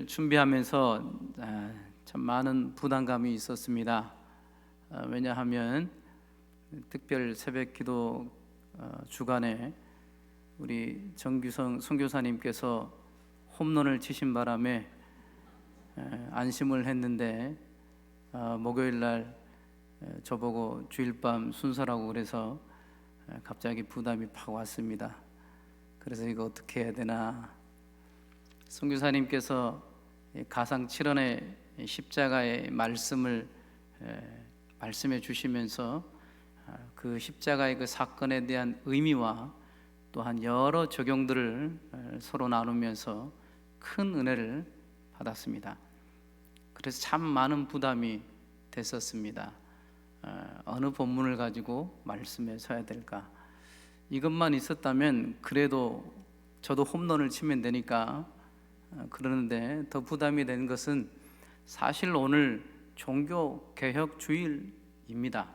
준비하면서 참 많은 부담감이 있었습니다. 왜냐하면 특별 새벽기도 주간에 우리 정규성 선교사님께서 홈런을 치신 바람에 안심을 했는데 목요일 날 저보고 주일밤 순서라고 그래서 갑자기 부담이 팍 왔습니다. 그래서 이거 어떻게 해야 되나. 선교사님께서 가상 7원의 십자가의 말씀을 말씀해 주시면서 그 십자가의 그 사건에 대한 의미와 또한 여러 적용들을 서로 나누면서 큰 은혜를 받았습니다. 그래서 참 많은 부담이 됐었습니다. 어느 본문을 가지고 말씀에 서야 될까. 이것만 있었다면 그래도 저도 홈런을 치면 되니까 그러는데, 더 부담이 된 것은 사실 오늘 종교개혁 주일입니다.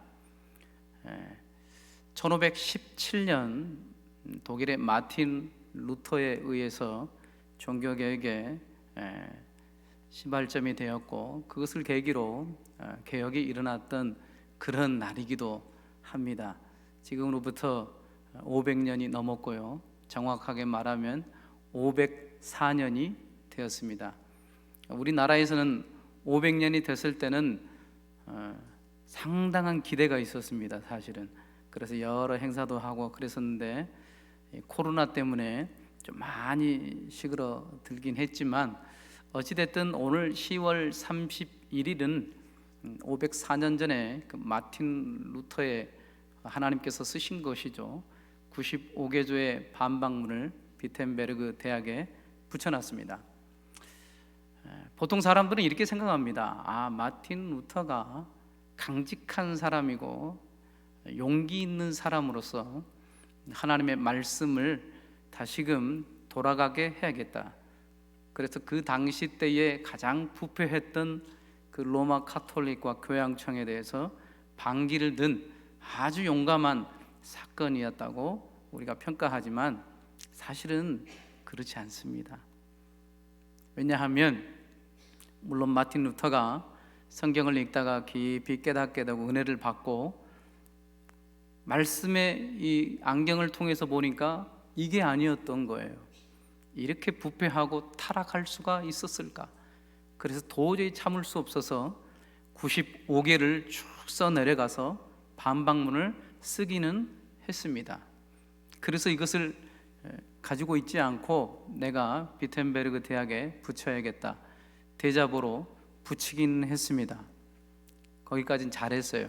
1517년 독일의 마틴 루터에 의해서 종교개혁의 시발점이 되었고, 그것을 계기로 개혁이 일어났던 그런 날이기도 합니다. 지금으로부터 500년이 넘었고요, 정확하게 말하면 504년이 되었습니다. 우리나라에서는 500년이 됐을 때는 상당한 기대가 있었습니다, 사실은. 그래서 여러 행사도 하고 그랬었는데 코로나 때문에 좀 많이 시끄러들긴 했지만, 어찌됐든 오늘 10월 31일은 504년 전에 그 마틴 루터의 하나님께서 쓰신 것이죠. 95개조의 반박문을 비텐베르그 대학에 붙여놨습니다. 보통 사람들은 이렇게 생각합니다. 마틴 루터가 강직한 사람이고 용기 있는 사람으로서 하나님의 말씀을 다시금 돌아가게 해야겠다. 그래서 그 당시 때에 가장 부패했던 그 로마 카톨릭과 교양청에 대해서 반기를 든 아주 용감한 사건이었다고 우리가 평가하지만, 사실은 그렇지 않습니다. 왜냐하면 물론 마틴 루터가 성경을 읽다가 깊이 깨닫게 되고 은혜를 받고 말씀의 이 안경을 통해서 보니까 이게 아니었던 거예요. 이렇게 부패하고 타락할 수가 있었을까? 그래서 도저히 참을 수 없어서 95개를 쭉 써내려가서 반박문을 쓰기는 했습니다. 그래서 이것을 가지고 있지 않고 내가 비텐베르그 대학에 붙여야겠다, 대자보로 붙이긴 했습니다. 거기까지는 잘했어요.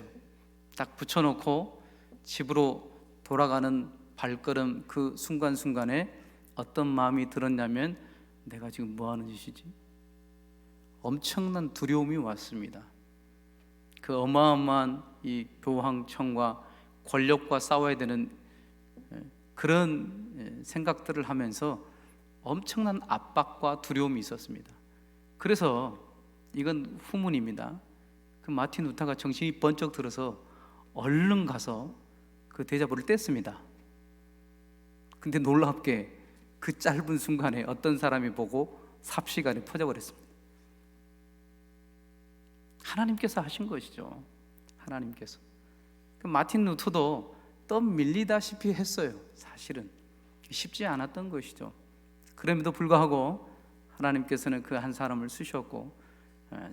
딱 붙여놓고 집으로 돌아가는 발걸음 그 순간순간에 어떤 마음이 들었냐면, 내가 지금 뭐 하는 짓이지? 엄청난 두려움이 왔습니다. 그 어마어마한 이 교황청과 권력과 싸워야 되는 그런 생각들을 하면서 엄청난 압박과 두려움이 있었습니다. 그래서 이건 후문입니다. 그 마틴 루터가 정신이 번쩍 들어서 얼른 가서 그 대자보를 뗐습니다. 근데 놀랍게 그 짧은 순간에 어떤 사람이 보고 삽시간에 퍼져버렸습니다. 하나님께서 하신 것이죠. 하나님께서. 그 마틴 루터도 떠밀리다시피 했어요. 사실은 쉽지 않았던 것이죠. 그럼에도 불구하고 하나님께서는 그 한 사람을 쓰셨고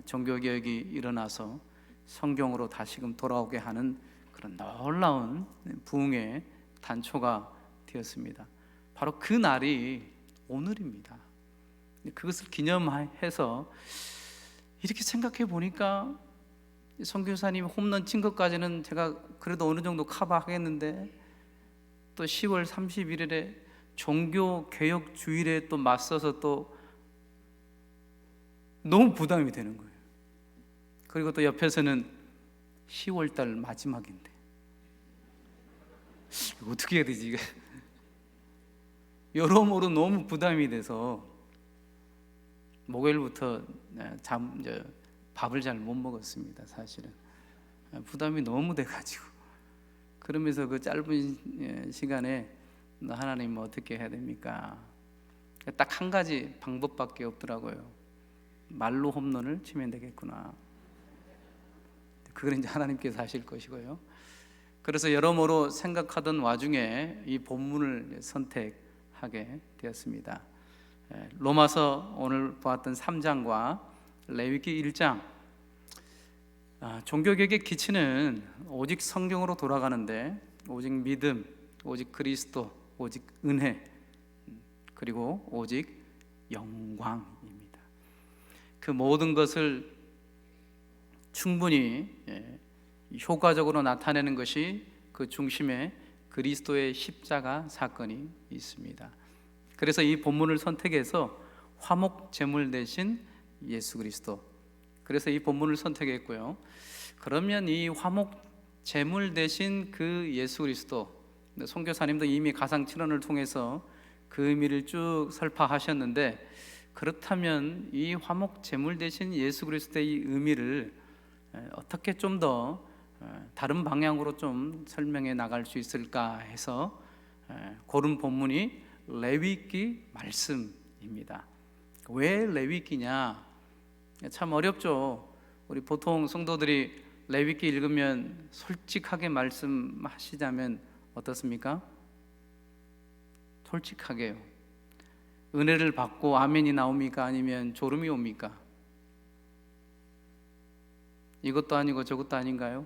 종교개혁이 일어나서 성경으로 다시금 돌아오게 하는 그런 놀라운 부흥의 단초가 되었습니다. 바로 그 날이 오늘입니다. 그것을 기념해서 이렇게 생각해 보니까 선교사님 홈런 친 것까지는 제가 그래도 어느 정도 커버하겠는데, 또 10월 31일에 종교개혁 주일에 또 맞서서 또 너무 부담이 되는 거예요. 그리고 또 옆에서는 10월달 마지막인데 어떻게 해야 되지? 여러모로 너무 부담이 돼서 목요일부터 밥을 잘 못 먹었습니다. 사실은 부담이 너무 돼가지고. 그러면서 그 짧은 시간에 하나님 어떻게 해야 됩니까? 딱 한 가지 방법밖에 없더라고요. 말로 홈런을 치면 되겠구나. 그건 이제 하나님께서 하실 것이고요. 그래서 여러모로 생각하던 와중에 이 본문을 선택하게 되었습니다. 로마서 오늘 보았던 3장과 레위기 1장, 종교개혁의 기치는 오직 성경으로 돌아가는데 오직 믿음, 오직 그리스도, 오직 은혜, 그리고 오직 영광입니다. 그 모든 것을 충분히 효과적으로 나타내는 것이 그 중심에 그리스도의 십자가 사건이 있습니다. 그래서 이 본문을 선택해서 화목 제물 대신 예수 그리스도, 그래서 이 본문을 선택했고요. 그러면 이 화목 제물 대신 그 예수 그리스도, 선교사님도 이미 가상 칠언을 통해서 그 의미를 쭉 설파하셨는데, 그렇다면 이 화목 제물 대신 예수 그리스도의 이 의미를 어떻게 좀 더 다른 방향으로 좀 설명해 나갈 수 있을까 해서 고른 본문이 레위기 말씀입니다. 왜 레위기냐? 참 어렵죠. 우리 보통 성도들이 레위기 읽으면 솔직하게 말씀하시자면 어떻습니까? 솔직하게요. 은혜를 받고 아멘이 나옵니까? 아니면 졸음이 옵니까? 이것도 아니고 저것도 아닌가요?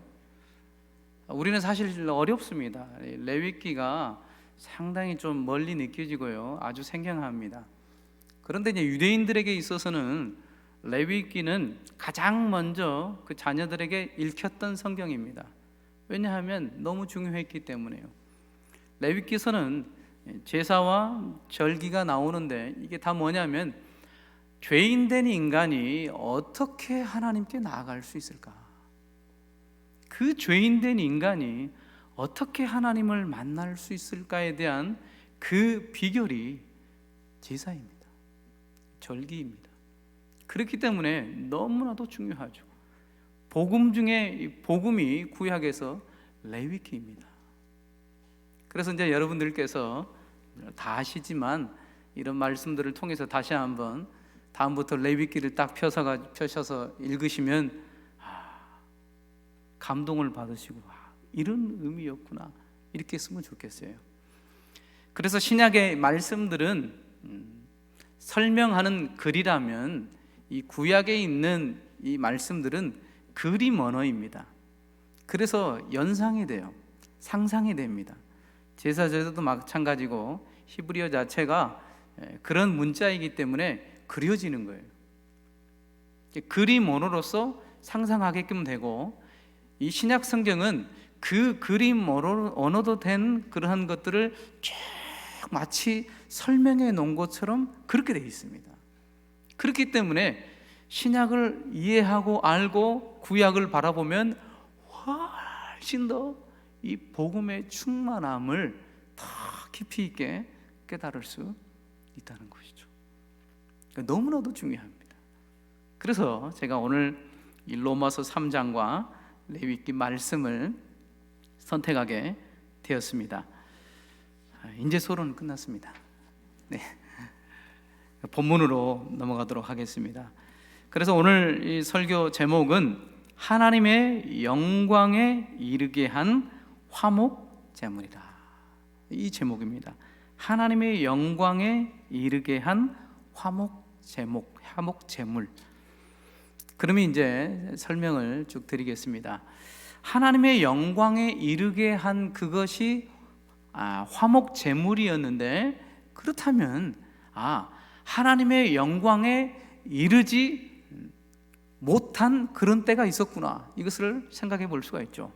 우리는 사실 어렵습니다. 레위기가 상당히 좀 멀리 느껴지고요, 아주 생경합니다. 그런데 이제 유대인들에게 있어서는 레위기는 가장 먼저 그 자녀들에게 읽혔던 성경입니다. 왜냐하면 너무 중요했기 때문에요. 레위기서는 제사와 절기가 나오는데 이게 다 뭐냐면 죄인된 인간이 어떻게 하나님께 나아갈 수 있을까? 그 죄인된 인간이 어떻게 하나님을 만날 수 있을까에 대한 그 비결이 제사입니다. 절기입니다. 그렇기 때문에 너무나도 중요하죠. 복음 중에 복음이 구약에서 레위기입니다. 그래서 이제 여러분들께서 다 아시지만 이런 말씀들을 통해서 다시 한번 다음부터 레위기를 딱 펴셔서 읽으시면 감동을 받으시고 이런 의미였구나, 이렇게 쓰면 좋겠어요. 그래서 신약의 말씀들은 설명하는 글이라면 이 구약에 있는 이 말씀들은 그림 언어입니다. 그래서 연상이 돼요. 상상이 됩니다. 제사제도도 마찬가지고 히브리어 자체가 그런 문자이기 때문에 그려지는 거예요. 그림 언어로서 상상하게끔 되고, 이 신약 성경은 그 그림 언어도 된 그러한 것들을 쭉 마치 설명해 놓은 것처럼 그렇게 되어 있습니다. 그렇기 때문에 신약을 이해하고 알고 구약을 바라보면 훨씬 더 이 복음의 충만함을 더 깊이 있게 깨달을 수 있다는 것이죠. 너무나도 중요합니다. 그래서 제가 오늘 이 로마서 3장과 레위기 말씀을 선택하게 되었습니다. 이제 서론은 끝났습니다. 네. 본문으로 넘어가도록 하겠습니다. 그래서 오늘 이 설교 제목은 하나님의 영광에 이르게 한 화목 제물이라, 이 제목입니다. 하나님의 영광에 이르게 한 화목 제물. 그러면 이제 설명을 쭉 드리겠습니다. 하나님의 영광에 이르게 한 그것이 화목 제물이었는데, 그렇다면 하나님의 영광에 이르지 못한 그런 때가 있었구나, 이것을 생각해 볼 수가 있죠.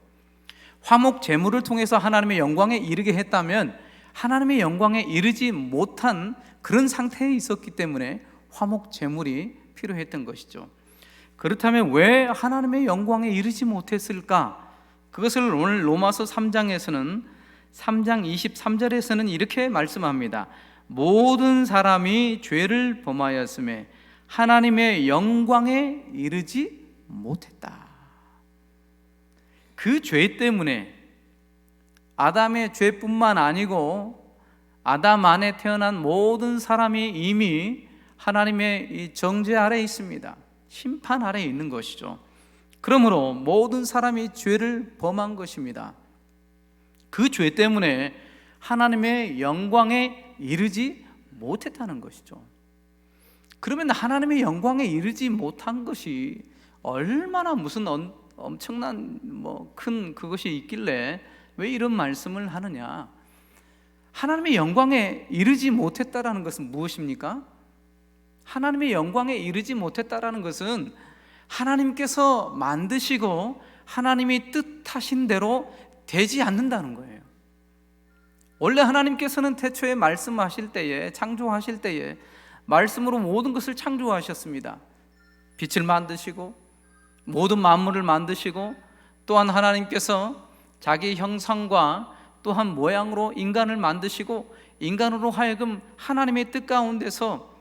화목 제물을 통해서 하나님의 영광에 이르게 했다면 하나님의 영광에 이르지 못한 그런 상태에 있었기 때문에 화목 제물이 필요했던 것이죠. 그렇다면 왜 하나님의 영광에 이르지 못했을까? 그것을 오늘 로마서 3장에서는 3장 23절에서는 이렇게 말씀합니다. 모든 사람이 죄를 범하였음에 하나님의 영광에 이르지 못했다. 그 죄 때문에 아담의 죄뿐만 아니고 아담 안에 태어난 모든 사람이 이미 하나님의 이 정죄 아래에 있습니다. 심판 아래에 있는 것이죠. 그러므로 모든 사람이 죄를 범한 것입니다. 그 죄 때문에 하나님의 영광에 이르지 못했다는 것이죠. 그러면 하나님의 영광에 이르지 못한 것이 얼마나 무슨 엄청난 큰 그것이 있길래 왜 이런 말씀을 하느냐? 하나님의 영광에 이르지 못했다라는 것은 무엇입니까? 하나님의 영광에 이르지 못했다라는 것은 하나님께서 만드시고 하나님이 뜻하신 대로 되지 않는다는 거예요. 원래 하나님께서는 태초에 말씀하실 때에, 창조하실 때에 말씀으로 모든 것을 창조하셨습니다. 빛을 만드시고 모든 만물을 만드시고, 또한 하나님께서 자기 형상과 또한 모양으로 인간을 만드시고, 인간으로 하여금 하나님의 뜻 가운데서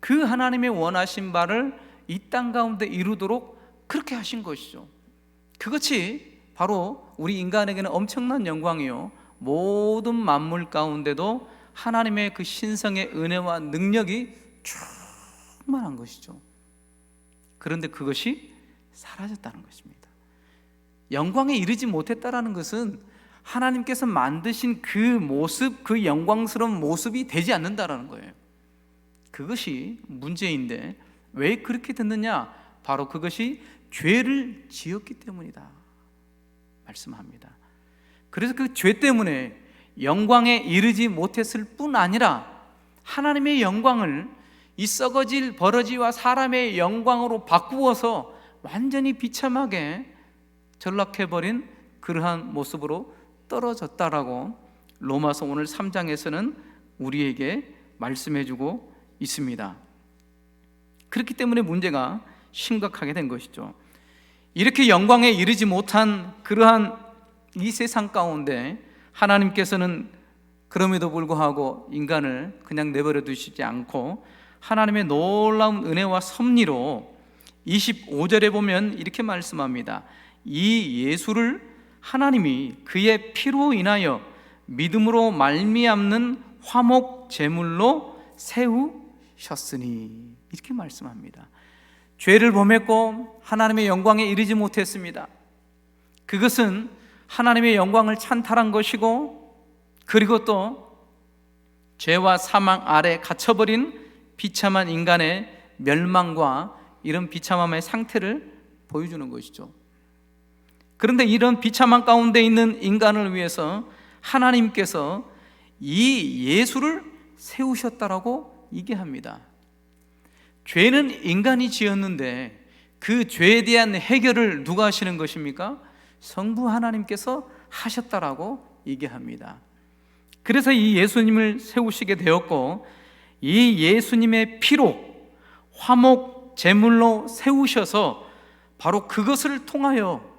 그 하나님의 원하신 바를 이 땅 가운데 이루도록 그렇게 하신 것이죠. 그것이 바로 우리 인간에게는 엄청난 영광이요, 모든 만물 가운데도 하나님의 그 신성의 은혜와 능력이 충만한 것이죠. 그런데 그것이 사라졌다는 것입니다. 영광에 이르지 못했다라는 것은 하나님께서 만드신 그 모습, 그 영광스러운 모습이 되지 않는다라는 거예요. 그것이 문제인데 왜 그렇게 됐느냐? 바로 그것이 죄를 지었기 때문이다 말씀합니다. 그래서 그 죄 때문에 영광에 이르지 못했을 뿐 아니라 하나님의 영광을 이 썩어질 버러지와 사람의 영광으로 바꾸어서 완전히 비참하게 전락해버린 그러한 모습으로 떨어졌다라고 로마서 오늘 3장에서는 우리에게 말씀해주고 있습니다. 그렇기 때문에 문제가 심각하게 된 것이죠. 이렇게 영광에 이르지 못한 그러한 이 세상 가운데 하나님께서는 그럼에도 불구하고 인간을 그냥 내버려 두시지 않고 하나님의 놀라운 은혜와 섭리로 25절에 보면 이렇게 말씀합니다. 이 예수를 하나님이 그의 피로 인하여 믿음으로 말미암는 화목 제물로 세우셨으니, 이렇게 말씀합니다. 죄를 범했고 하나님의 영광에 이르지 못했습니다. 그것은 하나님의 영광을 찬탈한 것이고, 그리고 또 죄와 사망 아래 갇혀버린 비참한 인간의 멸망과 이런 비참함의 상태를 보여주는 것이죠. 그런데 이런 비참한 가운데 있는 인간을 위해서 하나님께서 이 예수를 세우셨다라고 얘기합니다. 죄는 인간이 지었는데 그 죄에 대한 해결을 누가 하시는 것입니까? 성부 하나님께서 하셨다라고 얘기합니다. 그래서 이 예수님을 세우시게 되었고, 이 예수님의 피로 화목 제물로 세우셔서 바로 그것을 통하여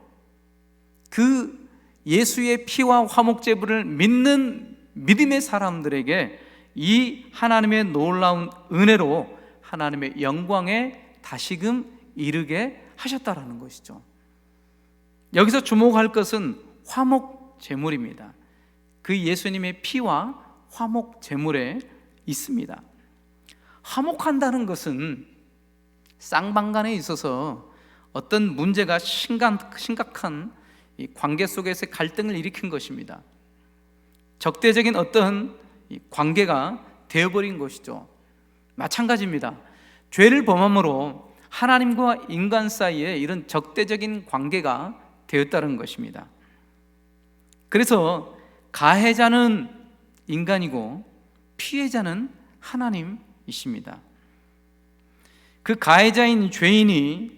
그 예수의 피와 화목 제물을 믿는 믿음의 사람들에게 이 하나님의 놀라운 은혜로 하나님의 영광에 다시금 이르게 하셨다라는 것이죠. 여기서 주목할 것은 화목 제물입니다. 그 예수님의 피와 화목 제물에 있습니다. 화목한다는 것은 쌍방간에 있어서 어떤 문제가 심각한 이 관계 속에서 갈등을 일으킨 것입니다. 적대적인 어떤 관계가 되어버린 것이죠. 마찬가지입니다. 죄를 범함으로 하나님과 인간 사이에 이런 적대적인 관계가 되었다는 것입니다. 그래서 가해자는 인간이고 피해자는 하나님이십니다. 그 가해자인 죄인이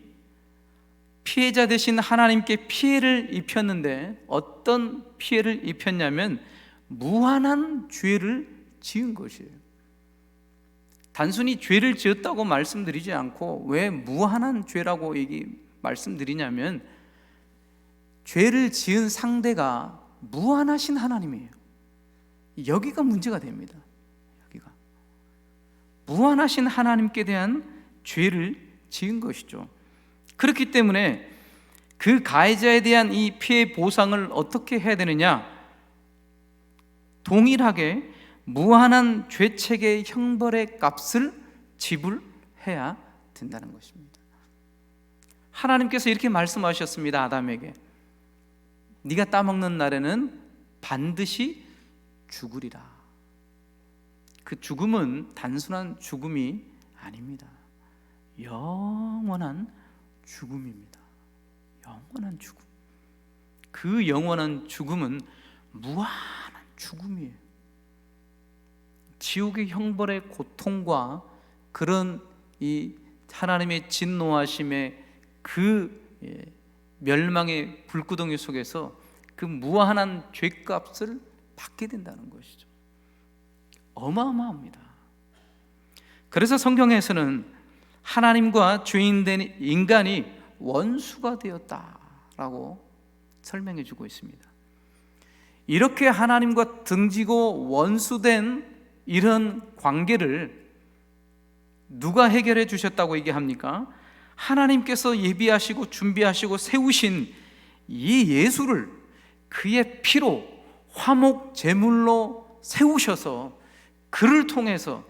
피해자 대신 하나님께 피해를 입혔는데, 어떤 피해를 입혔냐면 무한한 죄를 지은 것이에요. 단순히 죄를 지었다고 말씀드리지 않고 왜 무한한 죄라고 말씀드리냐면, 죄를 지은 상대가 무한하신 하나님이에요. 여기가 문제가 됩니다. 여기가 무한하신 하나님께 대한 죄를 지은 것이죠. 그렇기 때문에 그 가해자에 대한 이 피해 보상을 어떻게 해야 되느냐? 동일하게 무한한 죄책의 형벌의 값을 지불해야 된다는 것입니다. 하나님께서 이렇게 말씀하셨습니다. 아담에게 네가 따먹는 날에는 반드시 죽으리라. 그 죽음은 단순한 죽음이 아닙니다. 영원한 죽음입니다. 영원한 죽음. 그 영원한 죽음은 무한한 죽음이에요. 지옥의 형벌의 고통과 그런 이 하나님의 진노하심의 그 멸망의 불구덩이 속에서 그 무한한 죄값을 받게 된다는 것이죠. 어마어마합니다. 그래서 성경에서는 하나님과 죄인된 인간이 원수가 되었다라고 설명해 주고 있습니다. 이렇게 하나님과 등지고 원수된 이런 관계를 누가 해결해 주셨다고 얘기합니까? 하나님께서 예비하시고 준비하시고 세우신 이 예수를 그의 피로 화목 제물로 세우셔서 그를 통해서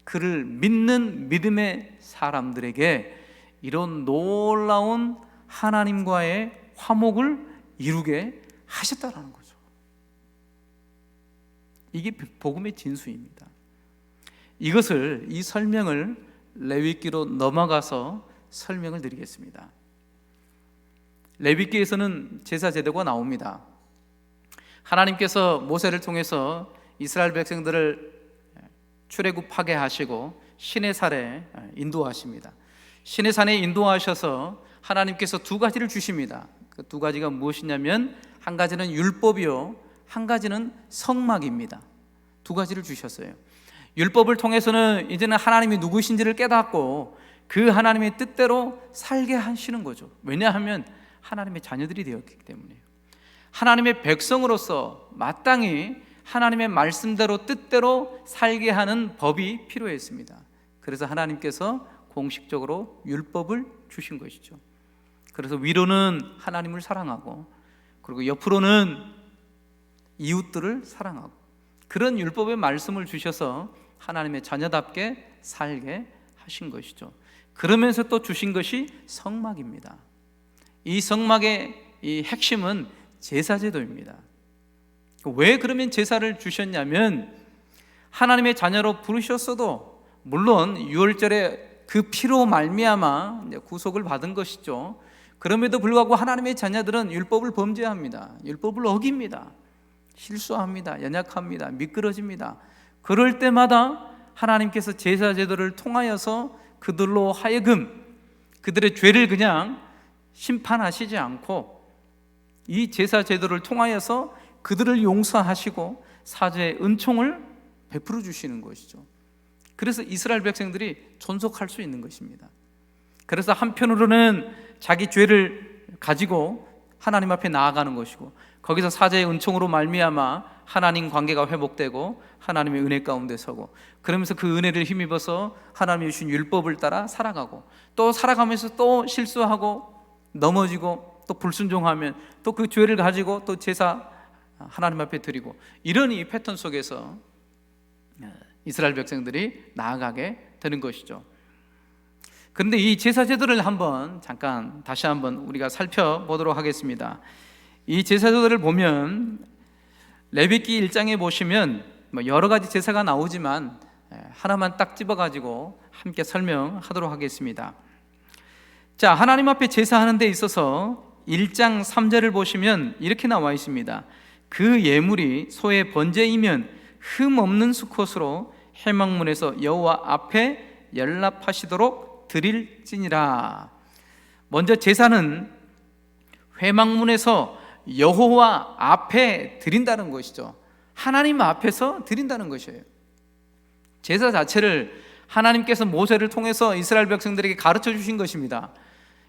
그를 믿는 믿음의 사람들에게 이런 놀라운 하나님과의 화목을 이루게 하셨다라는 거죠. 이게 복음의 진수입니다. 이것을, 이 설명을 레위기로 넘어가서 설명을 드리겠습니다. 레위기에서는 제사 제도가 나옵니다. 하나님께서 모세를 통해서 이스라엘 백성들을 출애굽하게 하시고 시내산에 인도하십니다. 시내산에 인도하셔서 하나님께서 두 가지를 주십니다. 그 두 가지가 무엇이냐면 한 가지는 율법이요, 한 가지는 성막입니다. 두 가지를 주셨어요. 율법을 통해서는 이제는 하나님이 누구신지를 깨닫고 그 하나님의 뜻대로 살게 하시는 거죠. 왜냐하면 하나님의 자녀들이 되었기 때문에요. 하나님의 백성으로서 마땅히 하나님의 말씀대로 뜻대로 살게 하는 법이 필요했습니다. 그래서 하나님께서 공식적으로 율법을 주신 것이죠. 그래서 위로는 하나님을 사랑하고, 그리고 옆으로는 이웃들을 사랑하고, 그런 율법의 말씀을 주셔서 하나님의 자녀답게 살게 하신 것이죠. 그러면서 또 주신 것이 성막입니다. 이 성막의 이 핵심은 제사제도입니다. 왜 그러면 제사를 주셨냐면, 하나님의 자녀로 부르셨어도 물론 유월절에 그 피로 말미암아 구속을 받은 것이죠. 그럼에도 불구하고 하나님의 자녀들은 율법을 범죄합니다. 율법을 어깁니다. 실수합니다. 연약합니다. 미끄러집니다. 그럴 때마다 하나님께서 제사제도를 통하여서 그들로 하여금 그들의 죄를 그냥 심판하시지 않고 이 제사제도를 통하여서 그들을 용서하시고 사죄의 은총을 베풀어 주시는 것이죠. 그래서 이스라엘 백성들이 존속할 수 있는 것입니다. 그래서 한편으로는 자기 죄를 가지고 하나님 앞에 나아가는 것이고, 거기서 사죄의 은총으로 말미암아 하나님 관계가 회복되고 하나님의 은혜 가운데 서고, 그러면서 그 은혜를 힘입어서 하나님이 주신 율법을 따라 살아가고, 또 살아가면서 또 실수하고 넘어지고 또 불순종하면 또 그 죄를 가지고 또 제사 하나님 앞에 드리고, 이런 이 패턴 속에서 이스라엘 백성들이 나아가게 되는 것이죠. 그런데 이 제사 제도를 잠깐 다시 한번 우리가 살펴보도록 하겠습니다. 이 제사 제도를 보면 레위기 1장에 보시면 여러 가지 제사가 나오지만 하나만 딱 집어가지고 함께 설명하도록 하겠습니다. 자, 하나님 앞에 제사하는 데 있어서 1장 3절을 보시면 이렇게 나와 있습니다. 그 예물이 소의 번제이면 흠 없는 수컷으로 회막문에서 여호와 앞에 연락하시도록 드릴지니라. 먼저 제사는 회막문에서 여호와 앞에 드린다는 것이죠. 하나님 앞에서 드린다는 것이에요. 제사 자체를 하나님께서 모세를 통해서 이스라엘 백성들에게 가르쳐 주신 것입니다.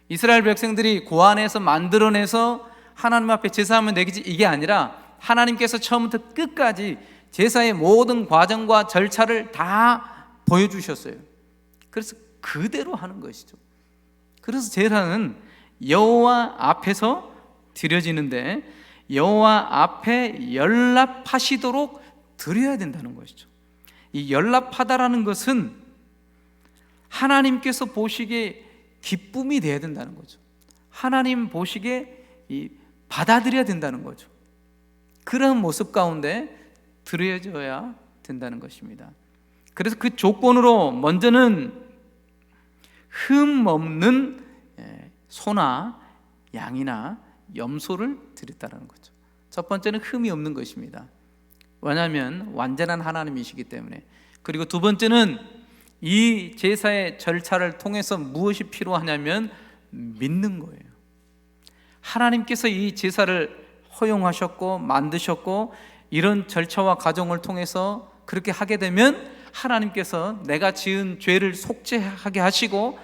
이스라엘 백성들이 고안해서 만들어내서 하나님 앞에 제사하면 되겠지, 이게 아니라 하나님께서 처음부터 끝까지 제사의 모든 과정과 절차를 다 보여주셨어요. 그래서 그대로 하는 것이죠. 그래서 제사는 여호와 앞에서 드려지는데 여호와 앞에 연락하시도록 드려야 된다는 것이죠. 이 연락하다라는 것은 하나님께서 보시기에 기쁨이 되어야 된다는 거죠. 하나님 보시기에 받아들여야 된다는 거죠. 그런 모습 가운데 드려져야 된다는 것입니다. 그래서 그 조건으로 먼저는 흠 없는 소나 양이나 염소를 드렸다는 거죠. 첫 번째는 흠이 없는 것입니다. 왜냐하면 완전한 하나님이시기 때문에. 그리고 두 번째는 이 제사의 절차를 통해서 무엇이 필요하냐면 믿는 거예요. 하나님께서 이 제사를 허용하셨고 만드셨고 이런 절차와 과정을 통해서 그렇게 하게 되면 하나님께서 내가 지은 죄를 속죄하게 하시고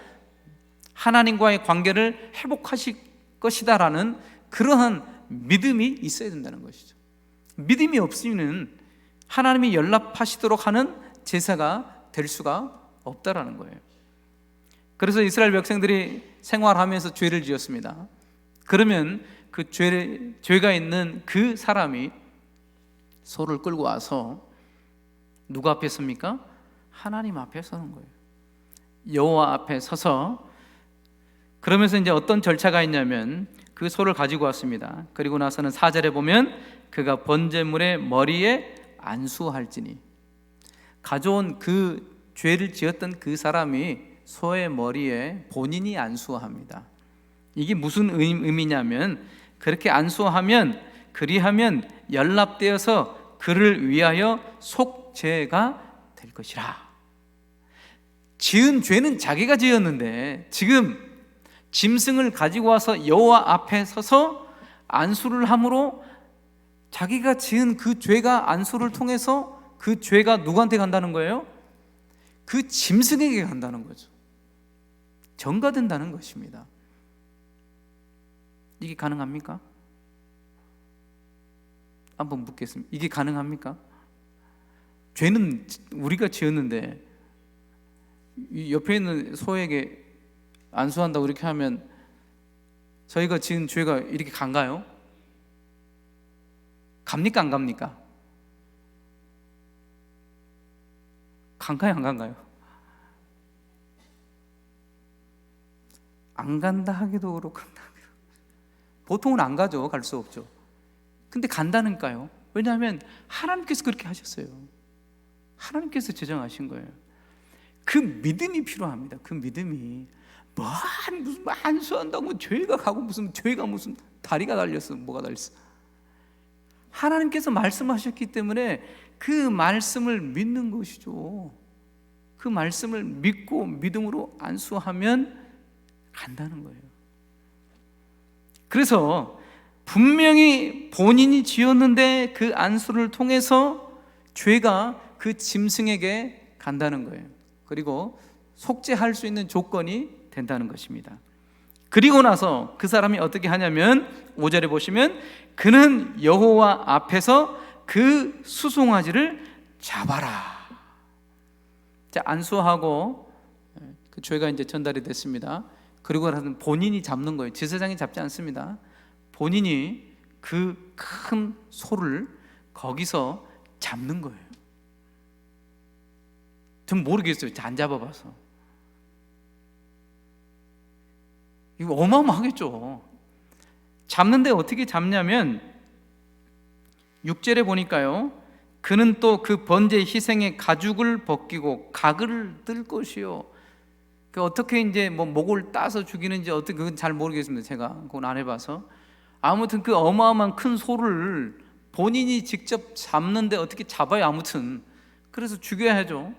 하나님과의 관계를 회복하실 것이다라는 그러한 믿음이 있어야 된다는 것이죠. 믿음이 없으면 하나님이 연락하시도록 하는 제사가 될 수가 없다라는 거예요. 그래서 이스라엘 백성들이 생활하면서 죄를 지었습니다. 그러면 그 죄가 있는 그 사람이 소를 끌고 와서 누구 앞에 섭니까? 하나님 앞에 서는 거예요. 여호와 앞에 서서 그러면서 이제 어떤 절차가 있냐면 그 소를 가지고 왔습니다. 그리고 나서는 4절에 보면 그가 번제물의 머리에 안수할지니, 가져온 그 죄를 지었던 그 사람이 소의 머리에 본인이 안수합니다. 이게 무슨 의미냐면 그렇게 안수하면 그리하면 연락되어서 그를 위하여 속죄가 될 것이라. 지은 죄는 자기가 지었는데 지금 짐승을 가지고 와서 여호와 앞에 서서 안수를 함으로 자기가 지은 그 죄가 안수를 통해서 그 죄가 누구한테 간다는 거예요? 그 짐승에게 간다는 거죠. 전가된다는 것입니다. 이게 가능합니까? 한번 묻겠습니다. 이게 가능합니까? 죄는 우리가 지었는데 이 옆에 있는 소에게 안수한다고 이렇게 하면 저희가 지은 죄가 이렇게 간가요? 갑니까 안 갑니까? 간가요 안 간가요? 안 간다 하기도 그렇고 보통은 안 가죠. 갈 수 없죠. 근데 간다니까요. 왜냐하면 하나님께서 그렇게 하셨어요. 하나님께서 제정하신 거예요. 그 믿음이 필요합니다. 그 믿음이 무슨 안수한다고 죄가 가고 무슨 죄가 무슨 다리가 달렸어 뭐가 달렸어. 하나님께서 말씀하셨기 때문에 그 말씀을 믿는 것이죠. 그 말씀을 믿고 믿음으로 안수하면 간다는 거예요. 그래서 분명히 본인이 지었는데 그 안수를 통해서 죄가 그 짐승에게 간다는 거예요. 그리고 속죄할 수 있는 조건이 된다는 것입니다. 그리고 나서 그 사람이 어떻게 하냐면 5절에 보시면 그는 여호와 앞에서 그 수송아지를 잡아라. 자, 안수하고 그 죄가 이제 전달이 됐습니다. 그리고 나서 본인이 잡는 거예요. 제사장이 잡지 않습니다. 본인이 그 큰 소를 거기서 잡는 거예요. 전 모르겠어요. 안 잡아봐서. 이거 어마어마하겠죠. 잡는데 어떻게 잡냐면 6절에 보니까요, 그는 또 그 번제 희생의 가죽을 벗기고 가글을 뜰 것이요. 그 어떻게 이제 뭐 목을 따서 죽이는지 어떻게 그건 잘 모르겠습니다. 제가 그건 안 해봐서. 아무튼 그 어마어마한 큰 소를 본인이 직접 잡는데 어떻게 잡아요? 아무튼 그래서 죽여야죠.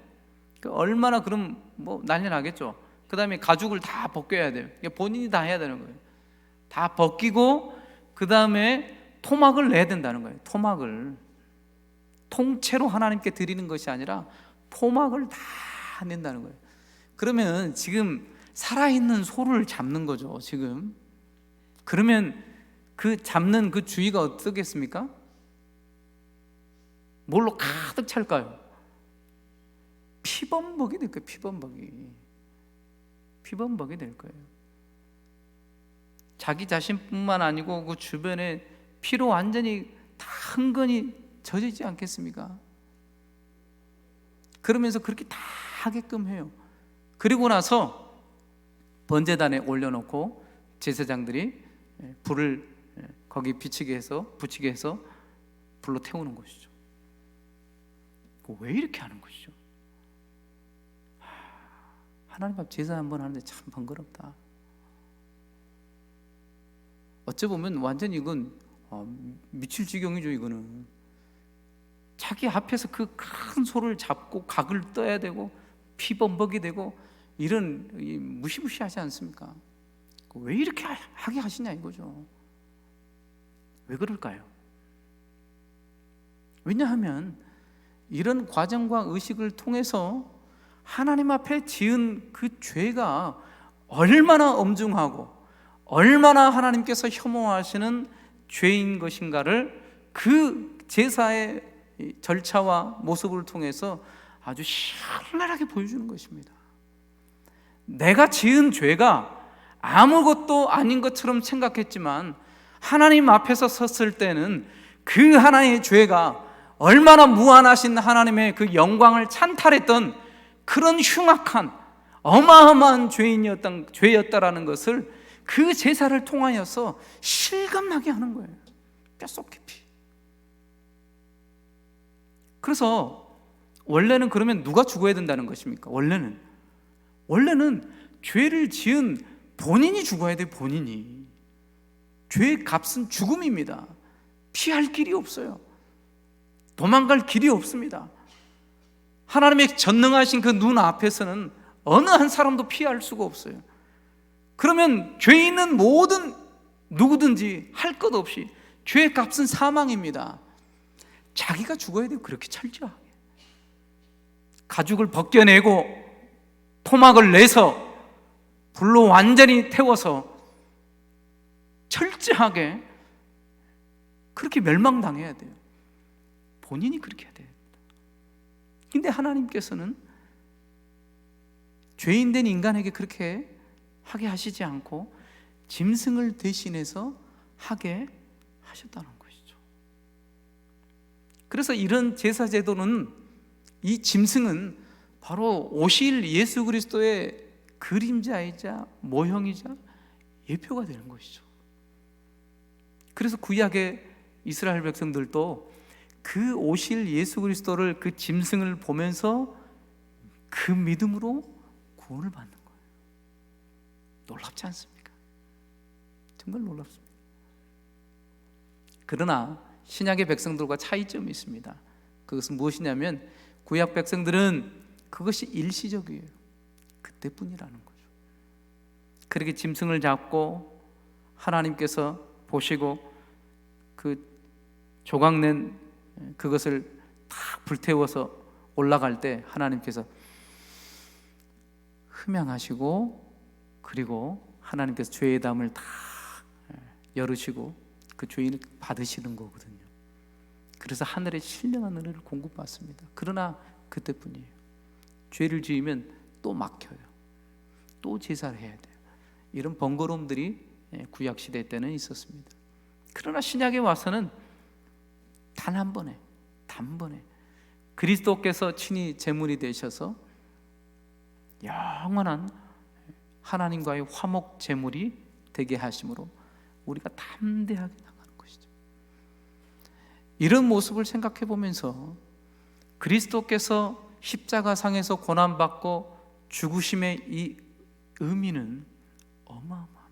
그 얼마나 그럼 뭐 난리 나겠죠. 그 다음에 가죽을 다 벗겨야 돼요. 본인이 다 해야 되는 거예요. 다 벗기고 그 다음에 토막을 내야 된다는 거예요. 토막을 통째로 하나님께 드리는 것이 아니라 토막을 다 낸다는 거예요. 그러면 지금 살아있는 소를 잡는 거죠. 지금 그러면 그 잡는 그 주위가 어떻겠습니까? 뭘로 가득 찰까요? 피범벅이 될 거예요. 피범벅이 될 거예요. 자기 자신뿐만 아니고 그 주변에 피로 완전히 다 흥건히 젖지 않겠습니까? 그러면서 그렇게 다 하게끔 해요. 그리고 나서 번제단에 올려놓고 제사장들이 불을 거기 붙이게 해서 불로 태우는 것이죠. 왜 이렇게 하는 것이죠? 하나님 앞 제사 한번 하는데 참 번거롭다. 어찌 보면 완전히 이건 미칠 지경이죠. 이거는 자기 앞에서 그 큰 소를 잡고 각을 떠야 되고 피범벅이 되고 이런 무시무시하지 않습니까? 왜 이렇게 하게 하시냐 이거죠. 왜 그럴까요? 왜냐하면 이런 과정과 의식을 통해서 하나님 앞에 지은 그 죄가 얼마나 엄중하고 얼마나 하나님께서 혐오하시는 죄인 것인가를 그 제사의 절차와 모습을 통해서 아주 신랄하게 보여주는 것입니다. 내가 지은 죄가 아무것도 아닌 것처럼 생각했지만 하나님 앞에서 섰을 때는 그 하나의 죄가 얼마나 무한하신 하나님의 그 영광을 찬탈했던 그런 흉악한 어마어마한 죄였다라는 것을 그 제사를 통하여서 실감나게 하는 거예요. 뼛속 깊이. 그래서 원래는 그러면 누가 죽어야 된다는 것입니까? 원래는 죄를 지은 본인이 죽어야 돼요. 본인이. 죄의 값은 죽음입니다. 피할 길이 없어요. 도망갈 길이 없습니다. 하나님의 전능하신 그 눈 앞에서는 어느 한 사람도 피할 수가 없어요. 그러면 죄 있는 모든 누구든지 할 것 없이 죄의 값은 사망입니다. 자기가 죽어야 돼요. 그렇게 철저하게 가죽을 벗겨내고 토막을 내서 불로 완전히 태워서 철저하게 그렇게 멸망당해야 돼요. 본인이 그렇게 해야 돼요. 근데 하나님께서는 죄인된 인간에게 그렇게 하게 하시지 않고 짐승을 대신해서 하게 하셨다는 것이죠. 그래서 이런 제사 제도는, 이 짐승은 바로 오실 예수 그리스도의 그림자이자 모형이자 예표가 되는 것이죠. 그래서 구약의 이스라엘 백성들도 그 오실 예수 그리스도를, 그 짐승을 보면서 그 믿음으로 구원을 받는 거예요. 놀랍지 않습니까? 정말 놀랍습니다. 그러나 신약의 백성들과 차이점이 있습니다. 그것은 무엇이냐면 구약 백성들은 그것이 일시적이에요. 그때뿐이라는 거죠. 그렇게 짐승을 잡고 하나님께서 보시고 그 조각낸 그것을 탁 불태워서 올라갈 때 하나님께서 흠양하시고, 그리고 하나님께서 죄의 담을 다 열으시고 그 죄인을 받으시는 거거든요. 그래서 하늘의 신령한 은혜를 공급받습니다. 그러나 그때뿐이에요. 죄를 지으면 또 막혀요. 또 제사를 해야 돼요. 이런 번거로움들이 구약시대 때는 있었습니다. 그러나 신약에 와서는 단 한 번에, 단번에 그리스도께서 친히 제물이 되셔서 영원한 하나님과의 화목 제물이 되게 하심으로 우리가 담대하게 나가는 것이죠. 이런 모습을 생각해 보면서 그리스도께서 십자가상에서 고난받고 죽으심의 이 의미는 어마어마합니다.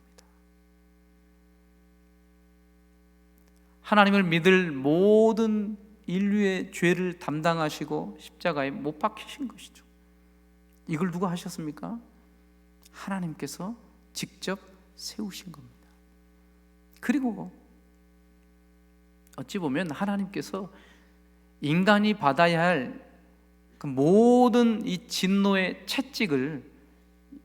하나님을 믿을 모든 인류의 죄를 담당하시고 십자가에 못 박히신 것이죠. 이걸 누가 하셨습니까? 하나님께서 직접 세우신 겁니다. 그리고 어찌 보면 하나님께서 인간이 받아야 할 그 모든 이 진노의 채찍을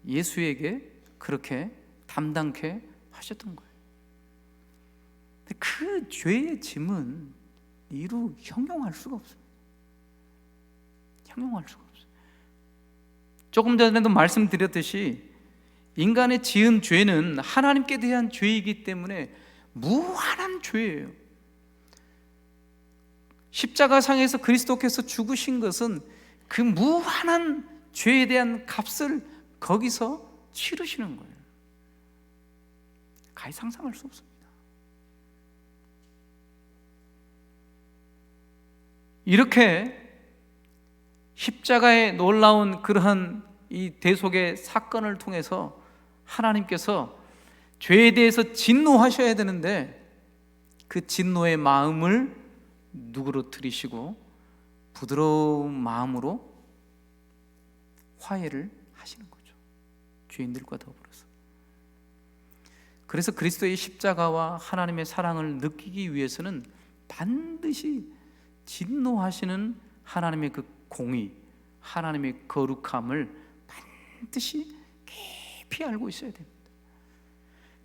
예수에게 그렇게 담당케 하셨던 거예요. 그 죄의 짐은 이루 형용할 수가 없습니다. 형용할 수가 없어요. 조금 전에도 말씀드렸듯이 인간의 지은 죄는 하나님께 대한 죄이기 때문에 무한한 죄예요. 십자가상에서 그리스도께서 죽으신 것은 그 무한한 죄에 대한 값을 거기서 치르시는 거예요. 가히 상상할 수 없습니다. 이렇게 십자가의 놀라운 그러한 이 대속의 사건을 통해서 하나님께서 죄에 대해서 진노하셔야 되는데 그 진노의 마음을 누그러뜨리시고 부드러운 마음으로 화해를 하시는 거죠. 죄인들과 더불어서. 그래서 그리스도의 십자가와 하나님의 사랑을 느끼기 위해서는 반드시 진노하시는 하나님의 그 공의, 하나님의 거룩함을 반드시 깊이 알고 있어야 됩니다.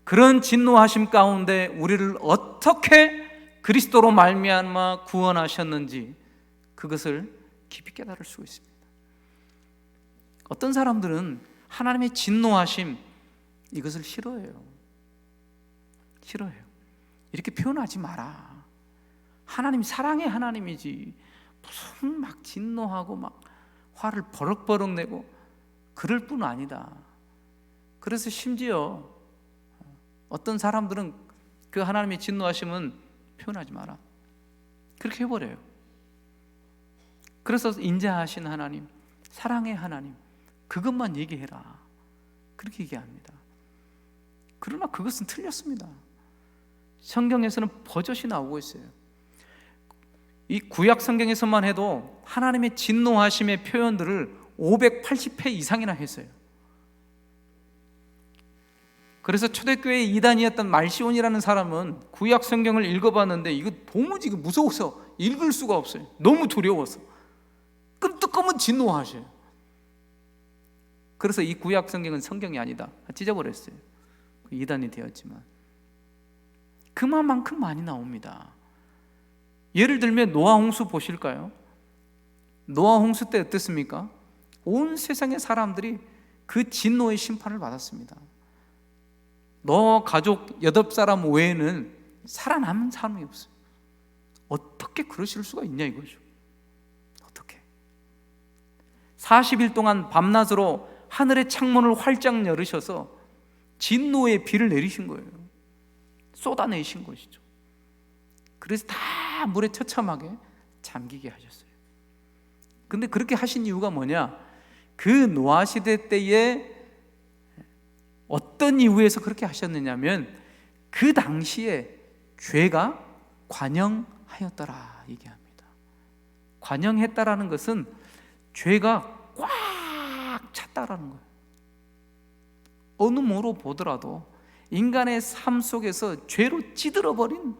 그런 진노하심 가운데 우리를 어떻게 그리스도로 말미암아 구원하셨는지 그것을 깊이 깨달을 수 있습니다. 어떤 사람들은 하나님의 진노하심 이것을 싫어해요. 이렇게 표현하지 마라. 하나님 사랑의 하나님이지 무슨 막 진노하고 막 화를 버럭버럭 내고 그럴 뿐 아니다. 그래서 심지어 어떤 사람들은 그 하나님의 진노하심은 표현하지 마라, 그렇게 해버려요. 그래서 인자하신 하나님, 사랑의 하나님, 그것만 얘기해라, 그렇게 얘기합니다. 그러나 그것은 틀렸습니다. 성경에서는 버젓이 나오고 있어요. 이 구약 성경에서만 해도 하나님의 진노하심의 표현들을 580회 이상이나 했어요. 그래서 초대교회 이단이었던 말시온이라는 사람은 구약 성경을 읽어봤는데 이거 도무지 무서워서 읽을 수가 없어요. 너무 두려워서 끔찍하면 진노하셔요. 그래서 이 구약 성경은 성경이 아니다 찢어버렸어요. 이단이 되었지만 그만큼 많이 나옵니다. 예를 들면 노아 홍수 보실까요? 노아 홍수 때 어땠습니까? 온 세상의 사람들이 그 진노의 심판을 받았습니다. 너 가족 8사람 외에는 살아남은 사람이 없어요. 어떻게 그러실 수가 있냐 이거죠. 어떻게 40일 동안 밤낮으로 하늘의 창문을 활짝 열으셔서 진노의 비를 내리신 거예요. 쏟아내신 것이죠. 그래서 다 물에 처참하게 잠기게 하셨어요. 근데 그렇게 하신 이유가 뭐냐? 그 노아 시대 때에 어떤 이유에서 그렇게 하셨느냐면 그 당시에 죄가 관영하였더라 얘기합니다. 관영했다라는 것은 죄가 꽉 찼다라는 거예요. 어느 모로 보더라도 인간의 삶 속에서 죄로 찌들어버린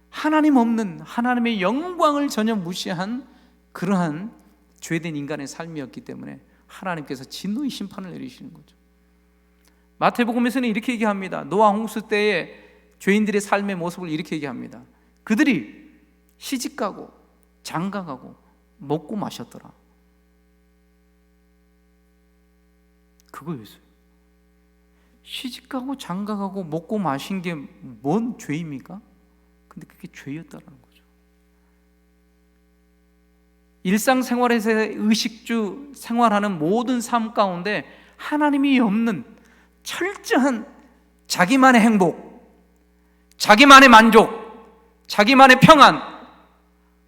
하나님 없는, 하나님의 영광을 전혀 무시한 그러한 죄된 인간의 삶이었기 때문에 하나님께서 진노의 심판을 내리시는 거죠. 마태복음에서는 이렇게 얘기합니다. 노아 홍수 때의 죄인들의 삶의 모습을 이렇게 얘기합니다. 그들이 시집가고 장가가고 먹고 마셨더라. 그거였어요. 시집가고 장가가고 먹고 마신 게 뭔 죄입니까? 근데 그게 죄였다는 거죠. 일상생활에서 의식주 생활하는 모든 삶 가운데 하나님이 없는 철저한 자기만의 행복, 자기만의 만족, 자기만의 평안,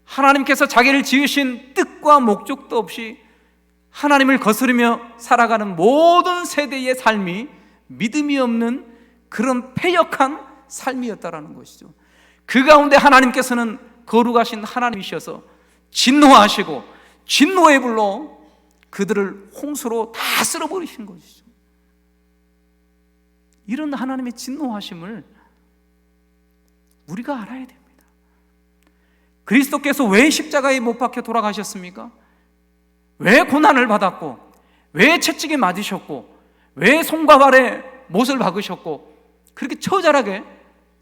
하나님께서 자기를 지으신 뜻과 목적도 없이 하나님을 거스르며 살아가는 모든 세대의 삶이 믿음이 없는 그런 패역한 삶이었다라는 것이죠. 그 가운데 하나님께서는 거룩하신 하나님이셔서 진노하시고 진노의 불로 그들을 홍수로 다 쓸어버리신 것이죠. 이런 하나님의 진노하심을 우리가 알아야 됩니다. 그리스도께서 왜 십자가에 못 박혀 돌아가셨습니까? 왜 고난을 받았고, 왜 채찍에 맞으셨고, 왜 손과 발에 못을 박으셨고 그렇게 처절하게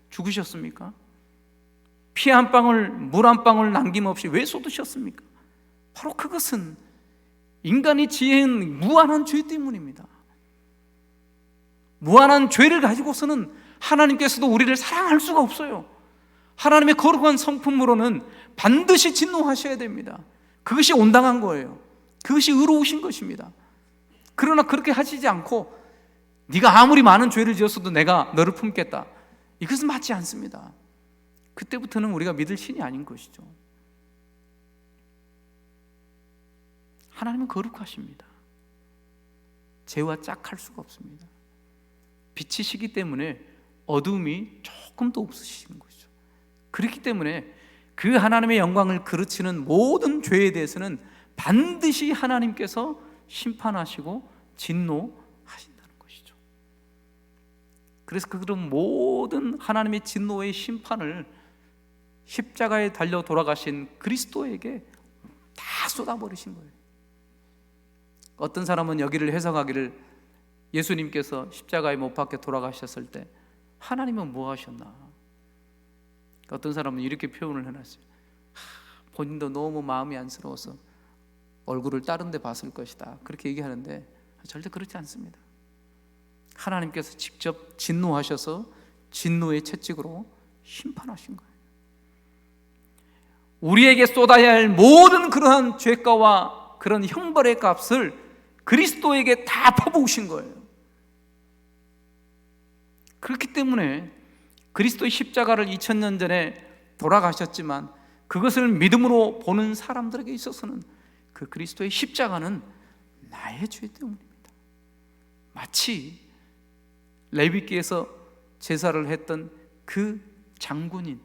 죽으셨습니까? 피 한 방울, 물 한 방울 남김없이 왜 쏟으셨습니까? 바로 그것은 인간이 지은 무한한 죄 때문입니다. 무한한 죄를 가지고서는 하나님께서도 우리를 사랑할 수가 없어요. 하나님의 거룩한 성품으로는 반드시 진노하셔야 됩니다. 그것이 온당한 거예요. 그것이 의로우신 것입니다. 그러나 그렇게 하시지 않고 네가 아무리 많은 죄를 지었어도 내가 너를 품겠다, 이것은 맞지 않습니다. 그때부터는 우리가 믿을 신이 아닌 것이죠. 하나님은 거룩하십니다. 죄와 짝할 수가 없습니다. 빛이시기 때문에 어두움이 조금도 없으신 거죠. 그렇기 때문에 그 하나님의 영광을 그르치는 모든 죄에 대해서는 반드시 하나님께서 심판하시고 진노하신다는 것이죠. 그래서 그런 모든 하나님의 진노의 심판을 십자가에 달려 돌아가신 그리스도에게 다 쏟아버리신 거예요. 어떤 사람은 여기를 해석하기를, 예수님께서 십자가에 못 박혀 돌아가셨을 때 하나님은 뭐 하셨나? 어떤 사람은 이렇게 표현을 해놨어요. 본인도 너무 마음이 안쓰러워서 얼굴을 다른 데 봤을 것이다, 그렇게 얘기하는데 절대 그렇지 않습니다. 하나님께서 직접 진노하셔서 진노의 채찍으로 심판하신 거예요. 우리에게 쏟아야 할 모든 그러한 죄가와 그런 형벌의 값을 그리스도에게 다 퍼부으신 거예요. 그렇기 때문에 그리스도의 십자가를 2000년 전에 돌아가셨지만 그것을 믿음으로 보는 사람들에게 있어서는 그 그리스도의 십자가는 나의 죄 때문입니다. 마치 레위기에서 제사를 했던 그 장군인,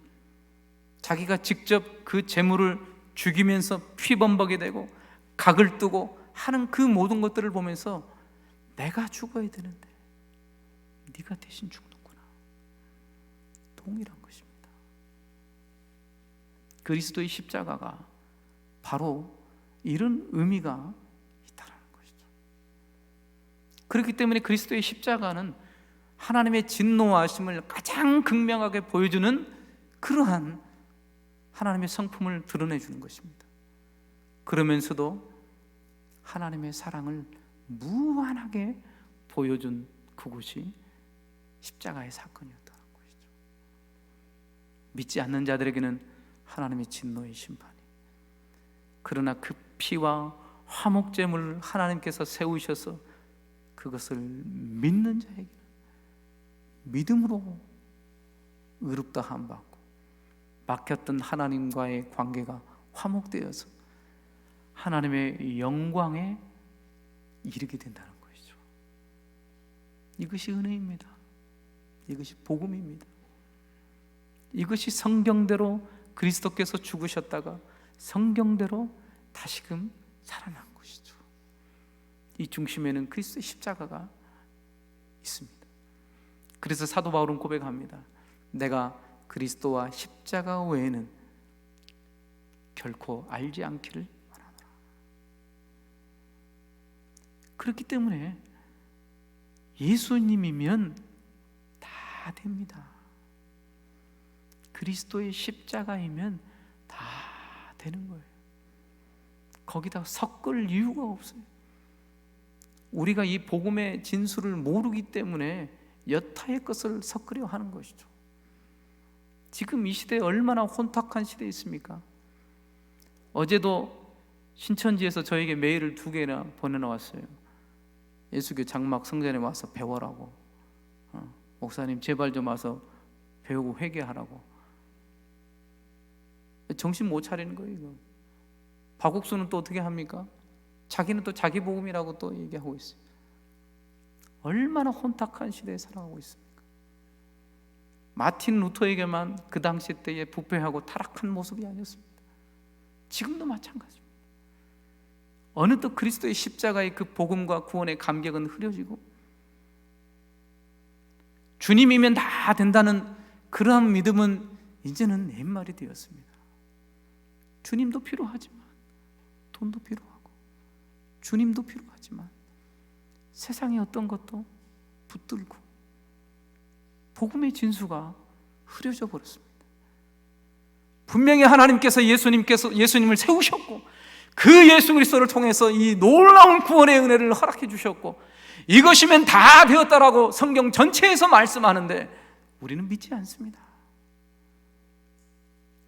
자기가 직접 그 제물을 죽이면서 피범벅이 되고 각을 뜨고 하는 그 모든 것들을 보면서 내가 죽어야 되는데 네가 대신 죽는구나, 동일한 것입니다. 그리스도의 십자가가 바로 이런 의미가 있다는 것이죠. 그렇기 때문에 그리스도의 십자가는 하나님의 진노하심을 가장 극명하게 보여주는 그러한 하나님의 성품을 드러내주는 것입니다. 그러면서도 하나님의 사랑을 무한하게 보여준 그곳이 십자가의 사건이었다는 것이죠. 믿지 않는 자들에게는 하나님의 진노의 심판이, 그러나 그 피와 화목제물을 하나님께서 세우셔서 그것을 믿는 자에게는 믿음으로 의롭다함 받고 막혔던 하나님과의 관계가 화목되어서 하나님의 영광에 이르게 된다는 것이죠. 이것이 은혜입니다. 이것이 복음입니다. 이것이 성경대로 그리스도께서 죽으셨다가 성경대로 다시금 살아난 것이죠. 이 중심에는 그리스도의 십자가가 있습니다. 그래서 사도 바울은 고백합니다. 내가 그리스도와 십자가 외에는 결코 알지 않기를 원하노라. 그렇기 때문에 예수님이면 다 됩니다. 그리스도의 십자가이면 다 되는 거예요. 거기다 섞을 이유가 없어요. 우리가 이 복음의 진수를 모르기 때문에 여타의 것을 섞으려 하는 것이죠. 지금 이 시대에 얼마나 혼탁한 시대에 있습니까? 어제도 신천지에서 저에게 메일을 2개나 보내놓았어요. 예수교 장막 성전에 와서 배워라고, 목사님 제발 좀 와서 배우고 회개하라고. 정신 못 차리는 거예요. 이거. 박옥수는 또 어떻게 합니까? 자기는 또 자기 복음이라고 또 얘기하고 있어요. 얼마나 혼탁한 시대에 살아가고 있습니까? 마틴 루터에게만 그 당시 때에 부패하고 타락한 모습이 아니었습니다. 지금도 마찬가지입니다. 어느덧 그리스도의 십자가의 그 복음과 구원의 감격은 흐려지고 주님이면 다 된다는 그러한 믿음은 이제는 옛말이 되었습니다. 주님도 필요하지만 돈도 필요하고 주님도 필요하지만 세상의 어떤 것도 붙들고 복음의 진수가 흐려져 버렸습니다. 분명히 하나님께서 예수님을 세우셨고 그 예수 그리스도를 통해서 이 놀라운 구원의 은혜를 허락해 주셨고 이것이면 다 되었다라고 성경 전체에서 말씀하는데 우리는 믿지 않습니다.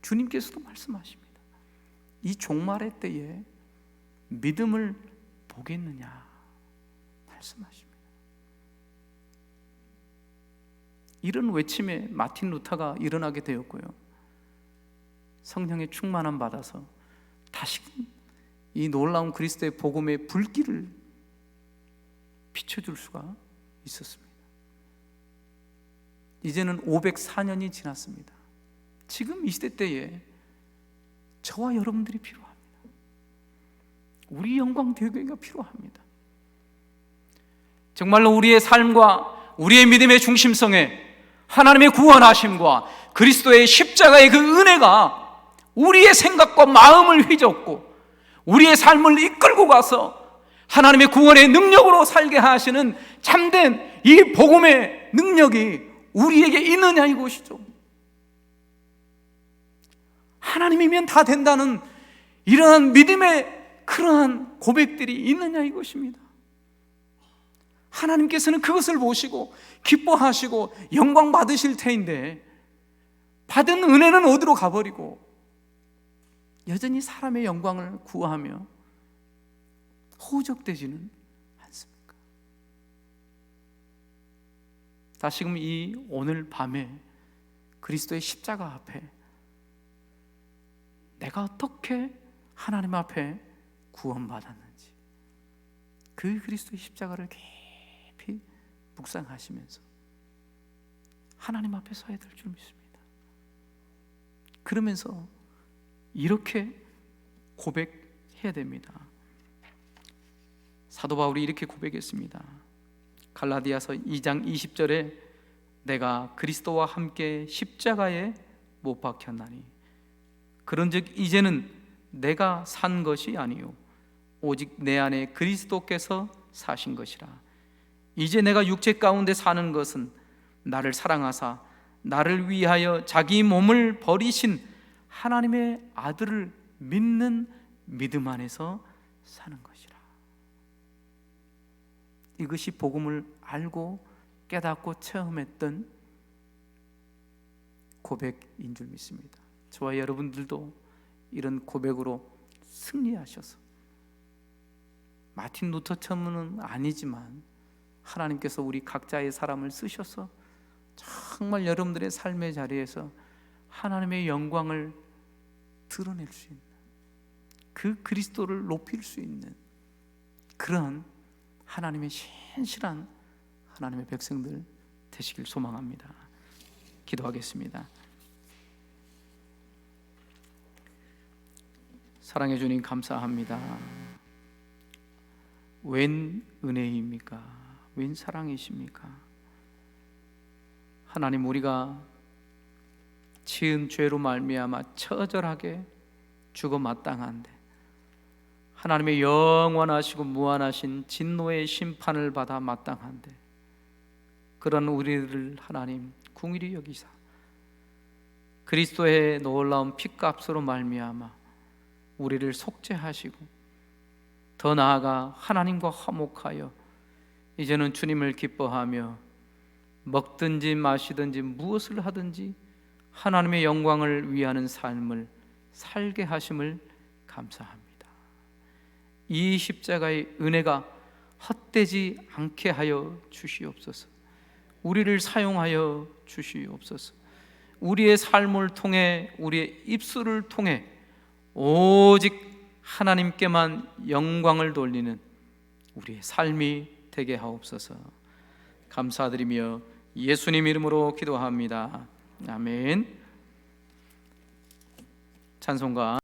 주님께서도 말씀하십니다. 이 종말의 때에 믿음을 보겠느냐 말씀하십니다. 이런 외침에 마틴 루터가 일어나게 되었고요, 성령의 충만함 받아서 다시금 이 놀라운 그리스도의 복음의 불길을 비춰줄 수가 있었습니다. 이제는 504년이 지났습니다. 지금 이 시대 때에 저와 여러분들이 필요합니다. 우리 영광 대교회가 필요합니다. 정말로 우리의 삶과 우리의 믿음의 중심성에 하나님의 구원하심과 그리스도의 십자가의 그 은혜가 우리의 생각과 마음을 휘젓고 우리의 삶을 이끌고 가서 하나님의 구원의 능력으로 살게 하시는 참된 이 복음의 능력이 우리에게 있느냐, 이것이죠. 하나님이면 다 된다는 이러한 믿음의 그러한 고백들이 있느냐, 이것입니다. 하나님께서는 그것을 보시고 기뻐하시고 영광 받으실 테인데 받은 은혜는 어디로 가버리고 여전히 사람의 영광을 구하며 호적되지는 않습니까? 다시금 이 오늘 밤에 그리스도의 십자가 앞에 내가 어떻게 하나님 앞에 구원받았는지 그 그리스도의 십자가를 깊이 묵상하시면서 하나님 앞에 서야 될 줄 믿습니다. 그러면서 이렇게 고백해야 됩니다. 사도 바울이 이렇게 고백했습니다. 갈라디아서 2장 20절에 내가 그리스도와 함께 십자가에 못 박혔나니 그런즉 이제는 내가 산 것이 아니요 오직 내 안에 그리스도께서 사신 것이라. 이제 내가 육체 가운데 사는 것은 나를 사랑하사 나를 위하여 자기 몸을 버리신 하나님의 아들을 믿는 믿음 안에서 사는 것이라. 이것이 복음을 알고 깨닫고 체험했던 고백인 줄 믿습니다. 저와 여러분들도 이런 고백으로 승리하셔서 마틴 루터처럼은 아니지만 하나님께서 우리 각자의 사람을 쓰셔서 정말 여러분들의 삶의 자리에서 하나님의 영광을 드러낼 수 있는 그 그리스도를 높일 수 있는 그런 하나님의 신실한 하나님의 백성들 되시길 소망합니다. 기도하겠습니다. 사랑해 주님 감사합니다. 웬 은혜입니까? 웬 사랑이십니까? 하나님, 우리가 지은 죄로 말미암아 처절하게 죽어 마땅한데 하나님의 영원하시고 무한하신 진노의 심판을 받아 마땅한데 그런 우리를 하나님 긍휼히 여기사 그리스도의 놀라운 피값으로 말미암아 우리를 속죄하시고 더 나아가 하나님과 화목하여 이제는 주님을 기뻐하며 먹든지 마시든지 무엇을 하든지 하나님의 영광을 위하는 삶을 살게 하심을 감사합니다. 이 십자가의 은혜가 헛되지 않게 하여 주시옵소서. 우리를 사용하여 주시옵소서. 우리의 삶을 통해 우리의 입술을 통해 오직 하나님께만 영광을 돌리는 우리의 삶이 되게 하옵소서. 감사드리며 예수님 이름으로 기도합니다. 아멘. 찬송가